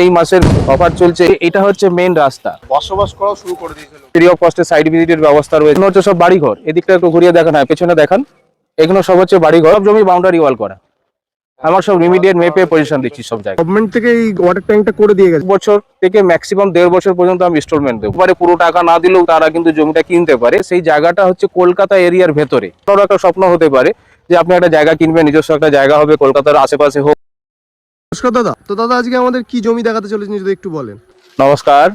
এই মাসের অফার চলছে। এটা হচ্ছে মেইন রাস্তা, বসবাস করা শুরু করে দিয়েছিল। ফ্রি অফ কস্টে সাইড ভিজিটের ব্যবস্থা রয়েছে। এগুলো হচ্ছে সব বাড়িঘর। এদিকটা একটু ঘুরিয়ে দেখান, হ্যাঁ পেছনে দেখান। এগুলো সব হচ্ছে বাড়িঘর, সব জমি বাউন্ডারি ওয়াল করা। আমার সব ইমিডিয়েট মেপে পজিশন দিচ্ছি সব জায়গায়। গভর্নমেন্ট থেকে এই ওয়াটার ট্যাঙ্কটা করে দিয়ে গেছে। বছর থেকে ম্যাক্সিমাম 1.5 বছর পর্যন্ত আমি ইনস্টলমেন্ট দেবো। এবারে পুরো টাকা না দিলেও তারা কিন্তু জমিটা কিনতে পারে। সেই জায়গাটা হচ্ছে কলকাতা এরিয়ার ভেতরে। আপনার একটা স্বপ্ন হতে পারে যে আপনি একটা জায়গা কিনবেন, নিজস্ব একটা জায়গা হবে কলকাতার আশেপাশে হোক। নমস্কার দাদা। তো দাদা আজকে আমাদের কি জমি দেখাতে চলেছেন যদি একটু বলেন। নমস্কার,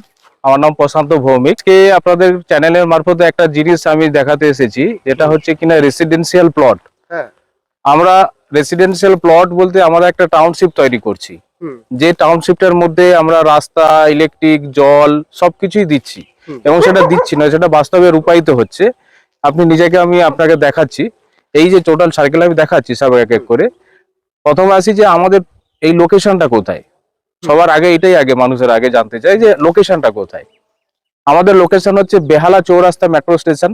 আমার নাম প্রশান্ত ভৌমিক। আপনাদের চ্যানেলের মারফতে একটা জিনিস আমি দেখাতে এসেছি, যেটা হচ্ছে কিনা রেসিডেন্সিয়াল প্লট। হ্যাঁ। আমরা রেসিডেন্সিয়াল প্লট বলতে আমরা একটা টাউনশিপ তৈরি করছি, যে টাউনশিপটার মধ্যে আমরা রাস্তা, ইলেকট্রিক, জল সবকিছুই দিচ্ছি। এবং সেটা দিচ্ছি না, সেটা বাস্তবে রূপায়িত হচ্ছে। আপনি নিজেকে, আমি আপনাকে দেখাচ্ছি। এই যে টোটাল সার্কেল আমি দেখাচ্ছি সব এক এক করে। প্রথমে আসি যে আমাদের এই লোকেশনটা কোথায়। সবার আগে এটাই আগে মানুষের আগে জানতে চাই যে লোকেশনটা কোথায়। আমাদের লোকেশন হচ্ছে বেহালা চৌরাস্তা মেট্রো স্টেশন।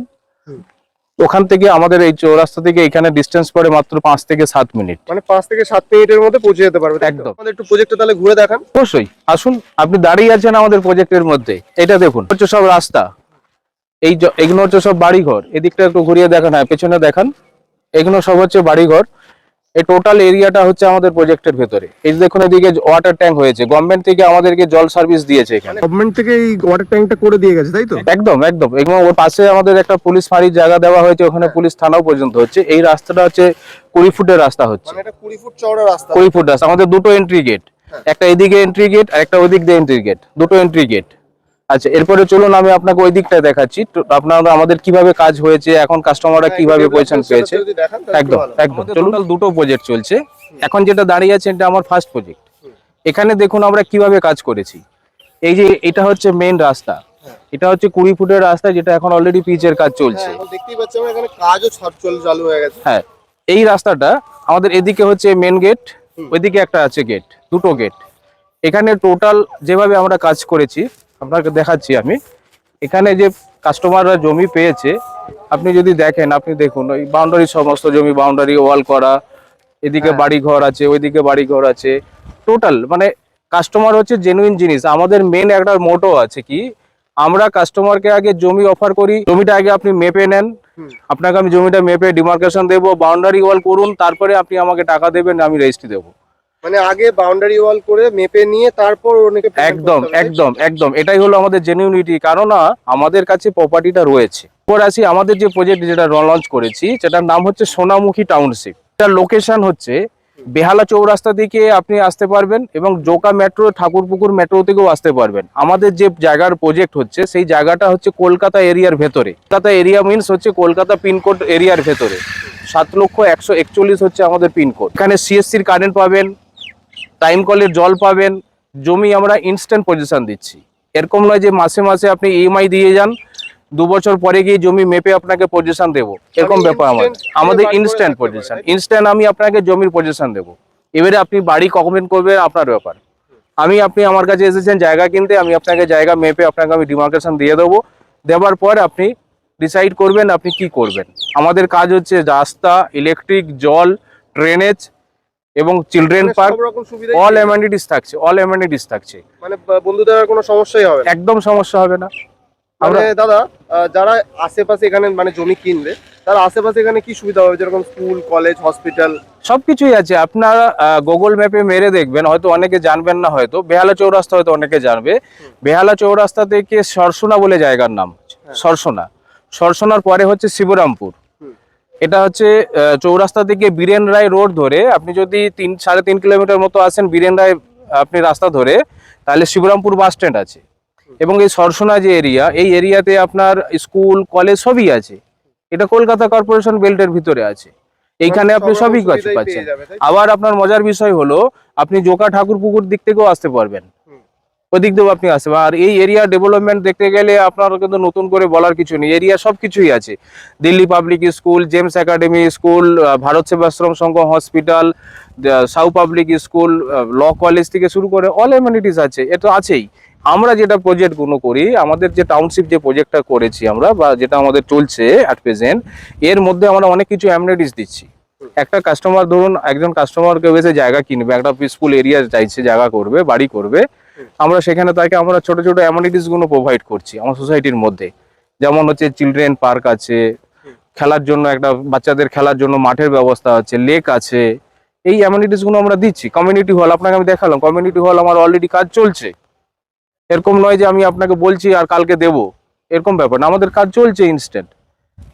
ওখান থেকে আমাদের এই চৌরাস্তা থেকে এখানে ডিস্টেন্স পড়ে মাত্র 5 থেকে 7 মিনিট। মানে 5 থেকে 7 মিনিটের মধ্যে পৌঁছে যেতে পারবে। একদম। আমাদের একটু প্রজেক্টটা তাহলে ঘুরে দেখান। অবশ্যই আসুন, আপনি দাঁড়িয়ে আছেন আমাদের প্রজেক্টের মধ্যে। এটা দেখুন, হচ্ছে সব রাস্তা। এগুলো হচ্ছে সব বাড়িঘর। এদিকটা একটু ঘুরিয়ে দেখান, হ্যাঁ পেছনে দেখান। এগুলো সব হচ্ছে বাড়িঘর। এই টোটাল এরিয়াটা হচ্ছে আমাদের প্রজেক্টের ভেতরে। এই যে দেখুন, এদিকে ওয়াটার ট্যাঙ্ক হয়েছে। গভর্নমেন্ট থেকে আমাদেরকে জল সার্ভিস দিয়েছে এখানে। গভর্নমেন্ট থেকে এই ওয়াটার ট্যাঙ্কটা করে দিয়ে গেছে, তাই তো? একদম একদম। এবং ওর পাশে আমাদের একটা পুলিশ ফাঁড়ির জায়গা দেওয়া হয়েছে, ওখানে পুলিশ থানাও পর্যন্ত হচ্ছে। এই রাস্তাটা হচ্ছে 20 ফুটের রাস্তা হচ্ছে। মানে এটা 20 ফুট চওড়া রাস্তা। 20 ফুট রাস্তা। আমাদের দুটো এন্ট্রি গেট, একটা এদিকে এন্ট্রি গেট আর একটা ওইদিক দিয়ে এন্ট্রি গেট, দুটো এন্ট্রি গেট। আচ্ছা, এরপরে চলুন আমি আপনাকে ওই দিকটা দেখাচ্ছি। আপনারা আমাদের কিভাবে কাজ হয়েছে, এখন কাস্টমাররা কিভাবে পজিশন পেয়েছে। একদম একদম। টোটাল দুটো প্রজেক্ট চলছে। এখন যেটা দাঁড়িয়ে আছে এটা আমার ফার্স্ট প্রজেক্ট। এখানে দেখুন আমরা কিভাবে কাজ করেছি। এই যে এটা হচ্ছে মেইন রাস্তা। এটা হচ্ছে 20 ফুটের রাস্তা, যেটা এখন অলরেডি পিচের কাজ চলছে। দেখতেই পাচ্ছি আমরা এখানে কাজও চালু হয়ে গেছে। হ্যাঁ, এই রাস্তাটা আমাদের এদিকে হচ্ছে মেন গেট, ওইদিকে একটা আছে গেট, দুটো গেট। এখানে টোটাল যেভাবে আমরা কাজ করেছি আপনাকে দেখাচ্ছি আমি। এখানে যে কাস্টমাররা জমি পেয়েছে, আপনি যদি দেখেন, আপনি দেখুন ওই বাউন্ডারি, সমস্ত জমি বাউন্ডারি ওয়াল করা। এদিকে বাড়ি ঘর আছে, ওইদিকে বাড়ি ঘর আছে। টোটাল মানে কাস্টমার হচ্ছে জেনুইন জিনিস। আমাদের মেন একটা মোটো আছে কি, আমরা কাস্টমারকে আগে জমি অফার করি। জমিটা আগে আপনি মেপে নেন, আপনাকে আমি জমিটা মেপে ডিমার্কেশন দেবো, বাউন্ডারি ওয়াল করুন, তারপরে আপনি আমাকে টাকা দেবেন, আমি রেজিস্ট্রি দেবো। মানে আগে বাউন্ডারি ওয়াল করে মেপে নিয়ে তারপর অনেকে একদম একদম একদম। এটাই হলো আমাদের জেনুইনিটি, কারণ আমাদের কাছে প্রপার্টিটা রয়েছে। এরপর আসি আমাদের যে প্রজেক্ট যেটা লঞ্চ করেছি, সেটার নাম হচ্ছে সোনামুখী টাউনশিপ। এটার লোকেশন হচ্ছে বেহালা চৌরাস্তা থেকে আপনি আসতে পারবেন, এবং জোকা মেট্রো, ঠাকুরপুকুর মেট্রো থেকেও আসতে পারবেন। আমাদের যে জায়গার প্রজেক্ট হচ্ছে সেই জায়গাটা হচ্ছে কলকাতা এরিয়ার ভেতরে। কলকাতা এরিয়া মিনস হচ্ছে কলকাতা পিনকোড এরিয়ার ভেতরে। 7,141 হচ্ছে আমাদের পিনকোড। এখানে সিএসসির কারেন্ট পাবেন, টাইম কলের জল পাবেন। জমি আমরা ইনস্ট্যান্ট পজিশন দিচ্ছি। এরকম নয় যে মাসে মাসে আপনি ইএমআই দিয়ে যান, 2 বছর পরে গিয়ে জমি মেপে আপনাকে পজিশন দেবো, এরকম ব্যাপার আমাদের ইনস্ট্যান্ট পজিশন। ইনস্ট্যান্ট আমি আপনাকে জমির পজিশন দেবো। এবারে আপনি বাড়ি কমেন্ট করবেন, আপনার ব্যাপার। আপনি আমার কাছে এসেছেন জায়গা কিনতে, আমি আপনাকে জায়গা মেপে আপনাকে আমি ডিমার্কেশন দিয়ে দেবো। দেওয়ার পর আপনি ডিসাইড করবেন আপনি কি করবেন। আমাদের কাজ হচ্ছে রাস্তা, ইলেকট্রিক, জল, ড্রেনেজ এবং চিলড্রেন পার্ক, অল অ্যামেনিটিস থাকছে, অল অ্যামেনিটিস থাকছে। মানে বন্ধুদের কোনো সমস্যাই হবে না। একদম সমস্যা হবে না। মানে দাদা, যারা আশেপাশে এখানে মানে জমি কিনবে, তার আশেপাশে এখানে কি সুবিধা হবে, যেরকম স্কুল, কলেজ, হসপিটাল সবকিছুই আছে। আপনারা গুগল ম্যাপে মেরে দেখবেন, হয়তো অনেকে জানবেন না, হয়তো বেহালা চৌরাস্তা হয়তো অনেকে জানবে। বেহালা চৌরাস্তা থেকে সরসোনা বলে জায়গার নাম, সরসোনা। সরসোনার পরে হচ্ছে শিবরামপুর। এটা হচ্ছে চৌরাস্তা থেকে বীরেন রায় রোড ধরে আপনি যদি 3-3.5 কিলোমিটার মতো আসেন বীরেন রায় আপনি রাস্তা ধরে, তাহলে শিবরামপুর বাস স্ট্যান্ড আছে। এবং এই সরসোনা যে এরিয়া, এই এরিয়াতে আপনার স্কুল, কলেজ সবই আছে। এটা কলকাতা কর্পোরেশন বেল্টের ভিতরে আছে। এইখানে আপনি সবই পাচ্ছেন। আবার আপনার মজার বিষয় হলো, আপনি জোকা ঠাকুরপুকুর দিক থেকেও আসতে পারবেন, ওদিক দিয়েও আপনি আসতে পারেন। আর এই এরিয়া ডেভেলপমেন্ট দেখতে গেলে আপনার কিন্তু নতুন করে বলার কিছু নেই। এরিয়া সবকিছুই আছে। Delhi public school, James academy school, Bharat Sevashram Sangha hospital, সাউ পাবলিক স্কুল, ল কলেজ থেকে শুরু করে অল অ্যামেনিটিস আছে। এটা আছেই। আমরা যেটা প্রজেক্টগুলো করি, আমাদের যে টাউনশিপ যে প্রজেক্টটা করেছি আমরা, বা যেটা আমাদের চলছে অ্যাট প্রেজেন্ট, এর মধ্যে আমরা অনেক কিছু অ্যামেনিটিস দিচ্ছি। একটা কাস্টমার, ধরুন একজন কাস্টমার কেউ এসে জায়গা কিনবে, একটা পিসফুল এরিয়া চাইছে, জায়গা করবে, বাড়ি করবে, আমরা সেখানে তাকে আমরা ছোট ছোট অ্যামিনিটিস গুলো প্রোভাইড করছি আমার সোসাইটির মধ্যে। যেমন হচ্ছে চিলড্রেন পার্ক আছে, খেলার জন্য একটা বাচ্চাদের খেলার জন্য মাঠের ব্যবস্থা আছে, লেক আছে, এই অ্যামিনিটিস গুলো আমরা দিচ্ছি। কমিউনিটি হল আপনাকে আমি দেখালাম, কমিউনিটি হল আমার অলরেডি কাজ চলছে। এরকম নয় যে আমি আপনাকে বলছি আর কালকে দেবো, এরকম ব্যাপার না, আমাদের কাজ চলছে ইনস্ট্যান্ট,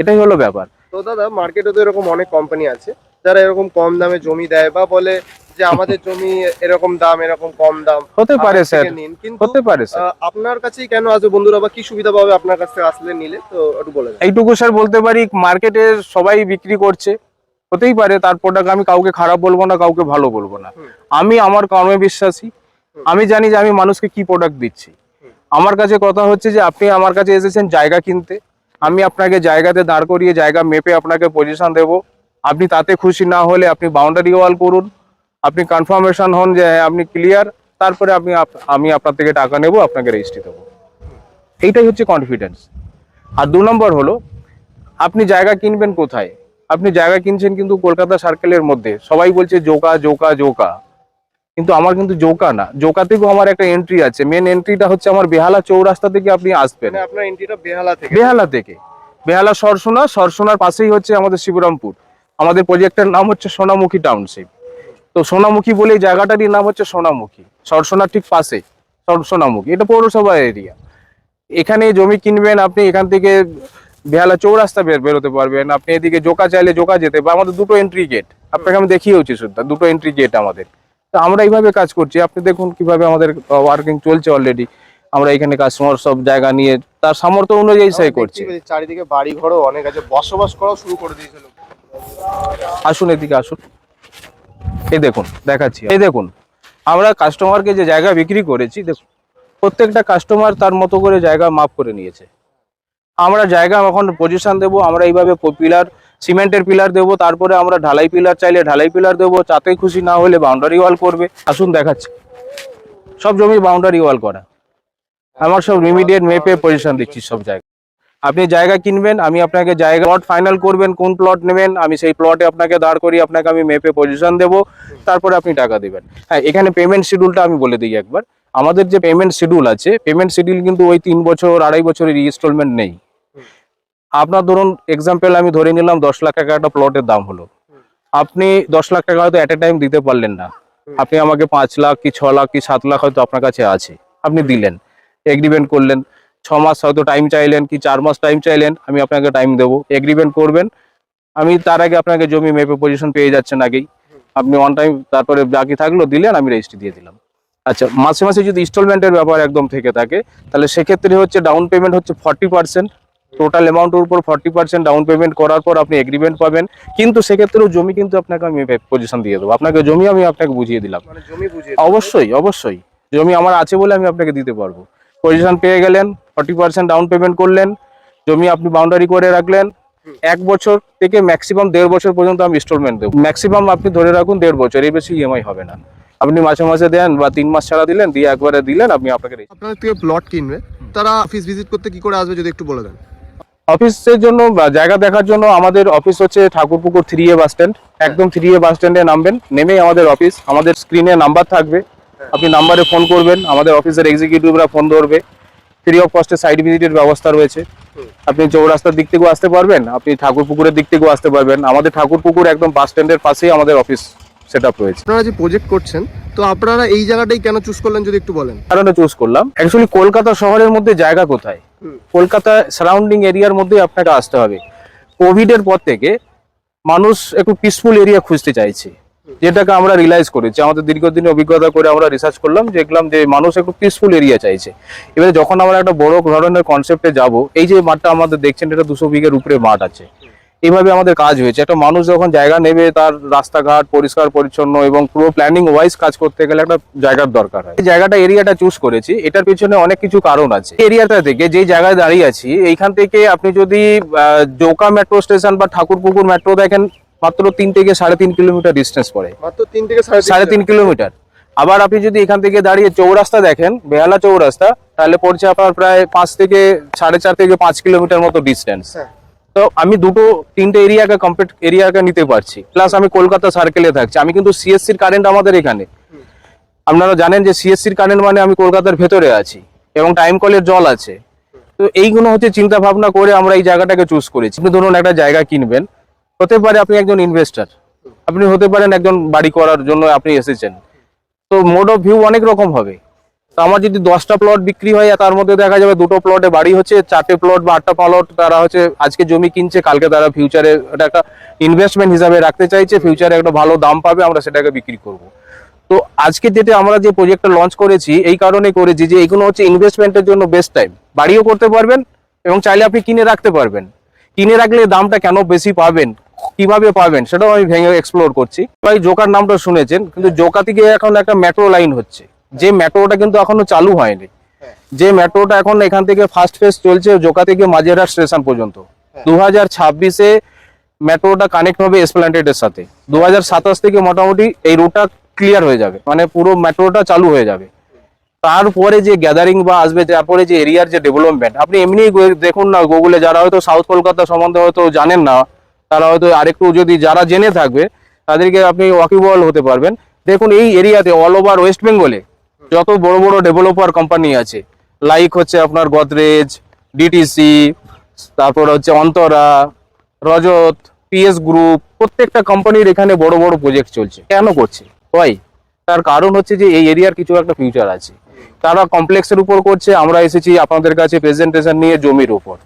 এটাই হলো ব্যাপার। তো দাদা মার্কেটে তো এরকম অনেক কোম্পানি আছে যারা এরকম কম দামে জমি দেয় বা বলে যে আমাদের জমি এরকম দাম এরকম কম দাম হতে পারে আমার স্যার, থেকে নিন, কিন্তু হতে পারে স্যার। আপনার কাছেই কেন আসবে বন্ধুরা, বা কি সুবিধা পাবে আপনার কাছ থেকে আসলে নিলে, তো একটু বলে দেন। এইটুকু স্যার বলতে পারি, মার্কেটে সবাই বিক্রি করছে, হতেই পারে তার প্রোডাক্ট আমি কাউকে খারাপ বলবো না, কাউকে ভালো বলবো না। আমি আমার কর্মে বিশ্বাসী, আমি জানি যে আমি মানুষকে কি প্রোডাক্ট দিচ্ছি। আমার কাছে কথা হচ্ছে যে আপনি আমার কাছে এসেছেন জায়গা কিনতে, আমি আপনাকে জায়গাতে দাঁড় করিয়ে জায়গা মেপে আপনাকে পজিশন দেব। আপনি তাতে খুশি না হলে আপনি বাউন্ডারি ওয়াল করুন, আপনি কনফার্মেশন হন যে হ্যাঁ আপনি ক্লিয়ার, তারপরে আমি আপনার থেকে টাকা নেব, আপনাকে রেজিস্ট্রি দেবো। এইটাই হচ্ছে কনফিডেন্স। আর 2 নম্বর হলো, আপনি জায়গা কিনবেন কোথায়? আপনি জায়গা কিনছেন কিন্তু কলকাতা সার্কেলের মধ্যে, সবাই বলছে জোকা জোকা জোকা, কিন্তু আমার কিন্তু জোকা না, জোকা থেকেও আমার একটা এন্ট্রি আছে। মেন এন্ট্রিটা হচ্ছে আমার বেহালা চৌরাস্তা থেকে আপনি আসবেন। মানে আপনার এন্ট্রিটা বেহালা থেকে? বেহালা থেকে, বেহালা সরসোনা, সরসোনার পাশেই হচ্ছে আমাদের শিবরামপুর। আমাদের প্রজেক্টের নাম হচ্ছে সোনামুখী টাউনশিপ। তো সোনামুখী বলে এই জায়গাটারই নাম হচ্ছে সোনামুখী, সরসোনার ঠিক পাশে সোনামুখী, এটা পৌরসভা এরিয়া। এখানে জমি কিনবেন আপনি, এখান থেকে বেহালা চৌরাস্তা বেরোতে পারবেন, আপনি এদিকে জোকা চাইলে জোকা যেতে পারবেন। আমাদের 2টো এন্ট্রি গেট, আপনাকে আমি দেখিয়েছি সুদ্ধা, 2টো এন্ট্রি গেট আমাদের। তো আমরা এইভাবে কাজ করছি, আপনি দেখুন কিভাবে আমাদের ওয়ার্কিং চলছে অলরেডি। আমরা এখানে কাস্টমার সব জায়গা নিয়ে তার সামর্থ্য অনুযায়ী সেই করছি। চারিদিকে বাড়ি ঘরও অনেক আছে, বসবাস করাও শুরু করে দিয়েছে লোক। আসুন এদিকে আসুন, এই দেখুন দেখাচ্ছি, এই দেখুন আমরা কাস্টমারকে যে জায়গা বিক্রি করেছি, দেখুন প্রত্যেকটা কাস্টমার তার মতো করে জায়গা মাপ করে নিয়েছে। আমরা জায়গা এখন পজিশন দেবো, আমরা এইভাবে পিলার, সিমেন্টের পিলার দেবো, তারপরে আমরা ঢালাই পিলার চাইলে ঢালাই পিলার দেবো, তাতে খুশি না হলে বাউন্ডারি ওয়াল করবে। আসুন দেখাচ্ছি, সব জমি বাউন্ডারি ওয়াল করা, আমার সব ইমিডিয়েট মেপে পজিশন দিচ্ছি সব জায়গা। আপনি জায়গা কিনবেন, আমি আপনাকে জায়গা প্লট ফাইনাল করবেন, কোন প্লট নেবেন, আমি সেই প্লটে আপনাকে দাঁড় করি, আপনাকে আমি মেপে পজিশন দেবো, তারপরে আপনি টাকা দেবেন। হ্যাঁ, এখানে পেমেন্ট শিডিউলটা আমি বলে দিই একবার। আমাদের যে পেমেন্ট শিডিউল আছে, পেমেন্ট শিডিউল কিন্তু ওই 3 বছর 2.5 বছরের ইনস্টলমেন্ট নেই। আপনার ধরুন এক্সাম্পল আমি ধরে নিলাম 10 লাখ টাকা একটা প্লটের দাম হলো, আপনি 10 লাখ টাকা হয়তো এট এ টাইম দিতে পারলেন না, আপনি আমাকে 5 লাখ কি 6 লাখ কি 7 লাখ হয়তো আপনার কাছে আছে, আপনি দিলেন, এগ্রিমেন্ট করলেন, 6 মাস হয়তো টাইম চাইলেন কি 4 মাস টাইম চাইলেন, আমি আপনাকে টাইম দেবো, এগ্রিমেন্ট করবেন। আমি তার আগে আপনাকে জমি মেপে পজিশন পেয়ে যাচ্ছেন আগেই, আপনি অন টাইম, তারপরে বাকি থাকলো দিলেন, আমি রেজিস্ট্রি দিয়ে দিলাম। আচ্ছা, মাসে মাসে যদি ইনস্টলমেন্টের ব্যাপার একদম থেকে থাকে, তাহলে সেক্ষেত্রে হচ্ছে ডাউন পেমেন্ট হচ্ছে 40%, টোটাল অ্যামাউন্টের উপর 40% ডাউন পেমেন্ট করার পর আপনি এগ্রিমেন্ট পাবেন। কিন্তু সেক্ষেত্রেও জমি কিন্তু আপনাকে আমি পজিশন দিয়ে দেবো, আপনাকে জমি আমি আপনাকে বুঝিয়ে দিলাম। মানে জমি বুঝিয়ে? অবশ্যই অবশ্যই, জমি আমার আছে বলে আমি আপনাকে দিতে পারবো। পজিশন পেয়ে গেলেন, 40% ডাউন পেমেন্ট করলেন, জমি আপনি বাউন্ডারি করে রাখলেন, 1 বছর থেকে ম্যাক্সিমাম 1.5 বছর পর্যন্ত আমি ইনস্টলমেন্ট দেবো। ম্যাক্সিমাম আপনি ধরে রাখুন 1.5 বছর, এই বেশি ইএমআই হবে না। আপনি মাসে মাসে দেন বা 3 মাস ছাড়া দিলেন, দিয়ে একবারে দিলেন, আপনি আপনাকে আপনাদের থেকে প্লট কিনবে, তারা অফিস ভিজিট করতে কি করে আসবে যদি একটু বলে দেন। অফিসের জন্য বা জায়গা দেখার জন্য আমাদের অফিস হচ্ছে ঠাকুরপুকুর 3A বাস স্ট্যান্ড, একদম 3A বাস স্ট্যান্ডে নামবেন, নেমেই আমাদের অফিস, আমাদের স্ক্রিনে নাম্বার থাকবে, আপনি নাম্বারে ফোন করবেন, আমাদের অফিসের এক্সিকিউটিভরা ফোন ধরবে। ফ্রি অফ কস্টে সাইট ভিজিটের ব্যবস্থা রয়েছে, আপনি চৌরাস্তার দিক থেকেও আসতে পারবেন, আপনি ঠাকুরপুকুরের দিক থেকেও আসতে পারবেন। আমাদের ঠাকুরপুকুর একদম বাস স্ট্যান্ডের পাশেই আমাদের অফিস সেট আপ রয়েছে। আপনারা যে প্রজেক্ট করছেন, তো আপনারা এই জায়গাটাই কেন চুজ করলেন যদি একটু বলেন। কারণে চুজ করলাম, অ্যাকচুয়ালি কলকাতা শহরের মধ্যে জায়গা কোথায়, কলকাতা সারাউন্ডিং এরিয়ার মধ্যে আপনাকে আসতে হবে। কোভিড এর পর থেকে মানুষ একটু পিসফুল এরিয়া খুঁজতে চাইছে, যেটাকে আমরা রিয়েলাইজ করেছি, আমাদের দীর্ঘদিনের অভিজ্ঞতা করে আমরা রিসার্চ করলাম, দেখলাম যে মানুষ একটু পিসফুল এরিয়া চাইছে। এবারে যখন আমরা একটা বড় ধরনের কনসেপ্টে যাব, এই যে মাঠটা আমাদের দেখছেন, এটা 200 বিঘের উপরে মাঠ আছে, এইভাবে আমাদের কাজ হয়েছে। একটা মানুষ যখন জায়গা নেবে, তার রাস্তাঘাট পরিষ্কার পরিচ্ছন্ন এবং পুরো প্ল্যানিং ওয়াইজ কাজ করতে গেলে একটা জায়গার দরকার হয়। এই জায়গাটা এরিয়াটা চুজ করেছি, এটার পিছনে অনেক কিছু কারণ আছে। এরিয়াটা থেকে যে জায়গায় দাঁড়িয়ে আছি, এইখান থেকে আপনি যদি জোকা মেট্রো স্টেশন বা ঠাকুরপুকুর মেট্রো দেখেন, মাত্র 3 থেকে 3.5 কিলোমিটার ডিস্টেন্স পড়ে, মাত্র 3 থেকে 3.5 কিলোমিটার। আবার আপনি যদি এখান থেকে দাঁড়িয়ে চৌরাস্তা দেখেন, বেহালা চৌরাস্তা, তাহলে পড়ছে আপনার প্রায় 5 থেকে 4.5 থেকে 5 কিলোমিটার মতো ডিস্টেন্স। তো আমি 3টে এরিয়াকে কমপ্লিট এরিয়াকে নিতে পারছি, প্লাস আমি কলকাতা সার্কেলে থাকছি, আমি কিন্তু সিএসসির কারেন্ট আমাদের এখানে। আপনারা জানেন যে সিএসসির কারেন্ট মানে আমি কলকাতার ভেতরে আছি এবং টাইম কলের জল আছে। তো এইগুলো হচ্ছে চিন্তা ভাবনা করে আমরা এই জায়গাটাকে চুজ করেছি। আপনি ধরুন একটা জায়গা কিনবেন, হতে পারে আপনি একজন ইনভেস্টর, আপনি হতে পারেন একজন বাড়ি করার জন্য আপনি এসেছেন। তো মোড অফ ভিউ অনেক রকম হবে। তো আমার যদি 10টা প্লট বিক্রি হয়, তার মধ্যে দেখা যাবে 2টো প্লটে বাড়ি হচ্ছে, 4টে প্লট বা 8টা প্লট তারা হচ্ছে আজকে জমি কিনছে, কালকে তারা ফিউচারে এটা একটা ইনভেস্টমেন্ট হিসাবে রাখতে চাইছে, ফিউচারে একটা ভালো দাম পাবে, আমরা সেটাকে বিক্রি করব। তো আজকে যেটা আমরা যে প্রজেক্টটা লঞ্চ করেছি এই কারণে করেছি যে এগুলো হচ্ছে ইনভেস্টমেন্টের জন্য বেস্ট টাইম। বাড়িও করতে পারবেন এবং চাইলে আপনি কিনে রাখতে পারবেন। কিনে রাখলে দামটা কেন বেশি পাবেন, কিভাবে পাবেন, সেটাও আমি ভেঙে এক্সপ্লোর করছি। ভাই জোকার নামটা শুনেছেন, কিন্তু জোকা থেকে এখন একটা মেট্রো লাইন হচ্ছে, যে মেট্রোটা কিন্তু এখনো চালু হয়নি। যে মেট্রোটা এখন এখান থেকে ফার্স্ট ফেজ চলছে জোকা থেকে মাঝেরহাট স্টেশন পর্যন্ত। 2026-এ মেট্রোটা কানেক্ট হবে এসপ্ল্যানেডের সাথে। 2027 থেকে মোটামুটি এই রুটটা ক্লিয়ার হয়ে যাবে, মানে পুরো মেট্রোটা চালু হয়ে যাবে। তারপরে যে গ্যাদারিং বা আসবে, তারপরে যে এরিয়ার যে ডেভেলপমেন্ট, আপনি এমনি দেখুন না গুগলে, যারা হয়তো সাউথ কলকাতা সম্বন্ধে হয়তো জানেন না, তারা হয়তো আরেকটু যদি যারা জেনে থাকবে তাদেরকে আপনি ওয়াকিবহাল হতে পারবেন। দেখুন এই এরিয়াতে অল ওভার ওয়েস্ট বেঙ্গলে যত বড় বড় ডেভেলপার কোম্পানি আছে, লাইক হচ্ছে আপনার গোদরেজ, ডিটিসি, তারপর হচ্ছে অন্তরা, রজত, পিএস গ্রুপ, প্রত্যেকটা কোম্পানির এখানে বড় বড় প্রজেক্ট চলছে। কেন করছে ভাই? তার কারণ হচ্ছে যে এই এরিয়ার কিছু একটা ফিউচার আছে। তারা কমপ্লেক্সের উপর করছে, আমরা এসেছি আপনাদের কাছে প্রেজেন্টেশন নিয়ে জমির উপর।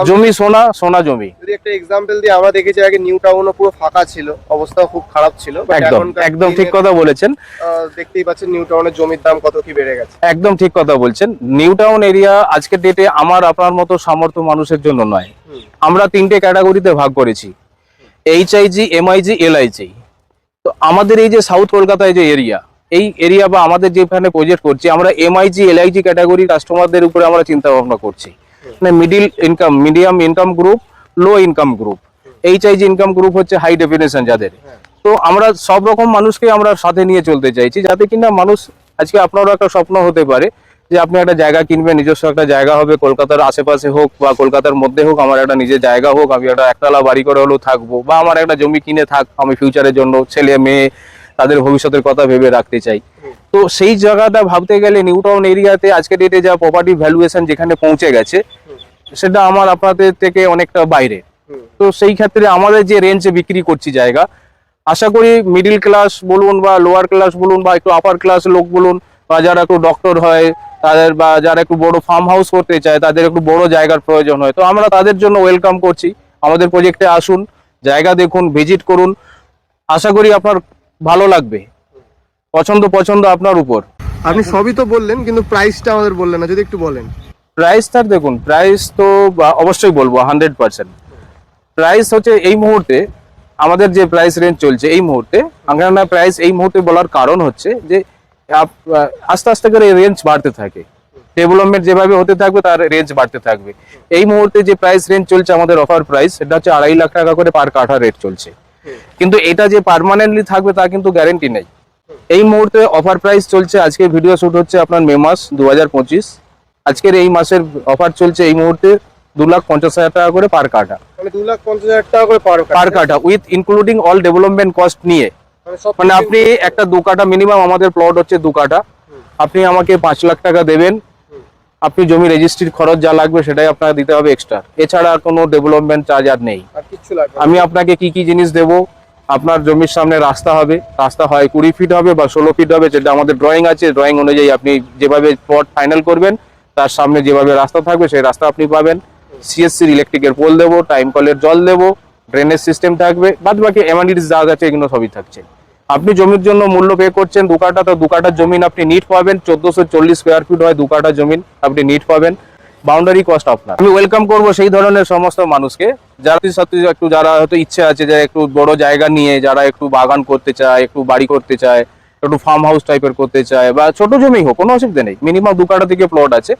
জমি সোনা, সোনা জমি। যদি একটা এক্সাম্পল দিই, আমরা দেখেছি আগে নিউ টাউনও পুরো ফাঁকা ছিল, অবস্থা খুব খারাপ ছিল, but একদম এখনকার একদম দিনে ঠিক কথা বলেছেন। দেখতেই পাচ্ছেন নিউ টাউনের জমির দাম কত কি বেড়ে গেছে। একদম ঠিক কথা বলছেন। নিউ টাউন এরিয়া আজকের ডেটে আমার আপনার মতো সামর্থ্য মানুষের জন্য নয়। আমরা 3টে ক্যাটাগরিতে ভাগ করেছি, এইচআইজি, এমআইজি, এলআইজি। তো আমাদের এই যে সাউথ কলকাতায় যে এরিয়া, এই এরিয়া বা আমাদের যেখানে প্রজেক্ট করছি, আমরা এমআইজি, এলআইজি ক্যাটাগরি কাস্টমারদের উপরে আমরা চিন্তা ভাবনা করছি। মানে middle income, medium income group, low income group. HIG income group হচ্ছে হাই ডেফিনেশন যাদের। তো আমরা সব রকম মানুষকে আমরা সাথে নিয়ে চলতে চাইছি, যাতে কিনা মানুষ, আজকে আপনারও একটা স্বপ্ন হতে পারে যে আপনি একটা জায়গা কিনবেন, নিজস্ব একটা জায়গা হবে, কলকাতার আশেপাশে হোক বা কলকাতার মধ্যে হোক, আমার একটা নিজের জায়গা হোক, আমি একটা একতলা বাড়ি করে হলেও থাকবো, বা আমার একটা জমি কিনে থাক, আমি ফিউচারের জন্য ছেলে মেয়ে তাদের ভবিষ্যতের কথা ভেবে রাখতে চাই। তো সেই জায়গাটা ভাবতে গেলে নিউ টাউন এরিয়াতে আজকে ডেটে যা প্রপার্টি ভ্যালুয়েশন যেখানে পৌঁছে গেছে, সেটা আমার আপনাদের থেকে অনেকটা বাইরে। তো সেই ক্ষেত্রে আমাদের যে রেঞ্জে বিক্রি করছি জায়গা, আশা করি মিডিল ক্লাস বলুন বা লোয়ার ক্লাস বলুন বা একটু আপার ক্লাস লোক বলুন, বা যারা একটু ডক্টর হয় তাদের, বা যারা একটু বড় ফার্ম হাউস করতে চায় তাদের একটু বড় জায়গার প্রয়োজন হয়, তো আমরা তাদের জন্য ওয়েলকাম করছি। আমাদের প্রজেক্টে আসুন, জায়গা দেখুন, ভিজিট করুন, আশা করি আপনার ভালো লাগবে। পছন্দ আপনার উপর। আপনি সবই তো বললেন, কিন্তু প্রাইসটা আমাদের বললেন না, যদি একটু বলেন। প্রাইস তার দেখুন, প্রাইস তো অবশ্যই বলবো 100%। প্রাইস হচ্ছে এই মুহূর্তে আমাদের যে প্রাইস রেঞ্জ চলছে এই মুহূর্তে, আমরা প্রাইস এই মুহূর্তে বলার কারণ হচ্ছে যে আস্তে আস্তে করে রেঞ্জ বাড়তে থাকে, ডেভেলপমেন্ট যেভাবে হতে থাকবে তার রেঞ্জ বাড়তে থাকবে। এই মুহূর্তে যে প্রাইস রেঞ্জ চলছে আমাদের অফার প্রাইস, সেটা হচ্ছে 2.5 লাখ টাকা করে পার কাঠা রেট চলছে। কিন্তু এটা যে পার্মানেন্টলি থাকবে তা কিন্তু গ্যারেন্টি নেই। এই মুহূর্তে অফার প্রাইস চলছে, আজকে ভিডিও শুট হচ্ছে আপনার মে মাস 2025, আজকের এই মাসের অফার চলছে এই মুহূর্তে 2,50,000 টাকা করে পার কাঠা। মানে 2,50,000 টাকা করে পার কাঠা with including all development cost নিয়ে। মানে আপনি একটা 2 কাঠা মিনিমাম, আমাদের প্লট হচ্ছে 2 কাঠা, আপনি আমাকে 5 লাখ টাকা দেবেন, আপনি জমি রেজিস্ট্রির খরচ যা লাগবে সেটাই আপনাকে দিতে হবে এক্সট্রা, এছাড়া কোনো ডেভেলপমেন্ট চার্জ আর নেই। আর কিছু লাগবে না। আমি আপনাকে কি কি জিনিস দেব, আপনার জমির সামনে রাস্তা হবে, রাস্তা হয় 20 ফিট হবে বা 16 ফিট হবে, যেটা আমাদের ড্রয়িং আছে, ড্রয়িং অনুযায়ী আপনি যেভাবে প্লট ফাইনাল করবেন তার সামনে যেভাবে রাস্তা থাকবে সেই রাস্তা আপনি পাবেন। সিএসসির ইলেকট্রিকের পোল দেবো, টাইম কলের জল দেবো, ড্রেনেজ সিস্টেম থাকবে, বাদ বাকি অ্যামেনিটিস যা আছে এগুলো সবই থাকছে। আপনি জমির জন্য মূল্য পে করছেন 2 কাঠা, তো 2 কাঠার জমিন আপনি নিট পাবেন, 1440 স্কোয়ার ফিট হয় 2 কাঠা জমিন, আপনি নিট পাবেন, বাউন্ডারি কস্ট আপনার। আমি ওয়েলকাম করবো সেই ধরনের সমস্ত মানুষকে যারা সাথে একটু, যারা হয়তো ইচ্ছে আছে যে একটু বড় জায়গা নিয়ে, যারা একটু বাগান করতে চায়, একটু বাড়ি করতে চায়, একটু ফার্ম হাউস টাইপের করতে চায়, বা ছোট জমি হোক, কোনো অসুবিধা নেই, মিনিমাম 2 কাঠা থেকে প্লট আছে।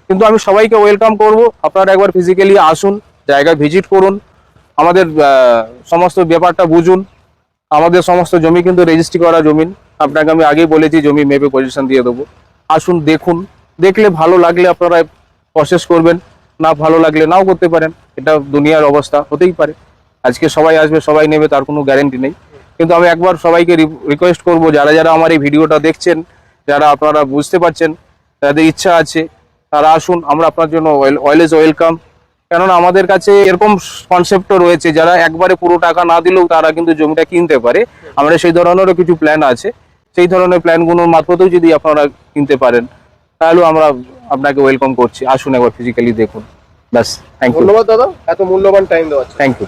কিন্তু আমি সবাইকে ওয়েলকাম করব, আপনারা একবার ফিজিক্যালি আসুন, জায়গা ভিজিট করুন, আমাদের সমস্ত ব্যাপারটা বুঝুন। আমাদের সমস্ত জমি কিন্তু রেজিস্ট্রি করা জমিন, আপনাকে আমি আগেই বলেছি জমি মেপে পজিশন দিয়ে দেবো। আসুন, দেখুন, দেখলে ভালো লাগলে আপনারা প্রসেস করবেন, না ভালো লাগলে নাও করতে পারেন, এটা দুনিয়ার অবস্থা, হতেই পারে। আজকে সবাই আসবে সবাই নেবে তার কোনো গ্যারেন্টি নেই। কিন্তু আমি একবার সবাইকে রিকোয়েস্ট করব, যারা যারা আমার এই ভিডিওটা দেখছেন, যারা আপনারা বুঝতে পারছেন, যাদের ইচ্ছা আছে তারা আসুন, আমরা আপনার জন্য অলওয়েজ ওয়েলকাম। কেননা আমাদের কাছে এরকম কনসেপ্টও রয়েছে, যারা একবারে পুরো টাকা না দিলেও তারা কিন্তু জমিটা কিনতে পারে। আমরা সেই ধরনেরও কিছু প্ল্যান আছে, সেই ধরনের প্ল্যানগুলোর মারফতেও যদি আপনারা কিনতে পারেন তাহলেও আমরা আপনাকে ওয়েলকাম করছি। আসুন একবার ফিজিক্যালি দেখুন। ব্যাস, থ্যাংক ইউ, ধন্যবাদ দাদা এত মূল্যবান টাইম দেওয়ার জন্য। Thank you.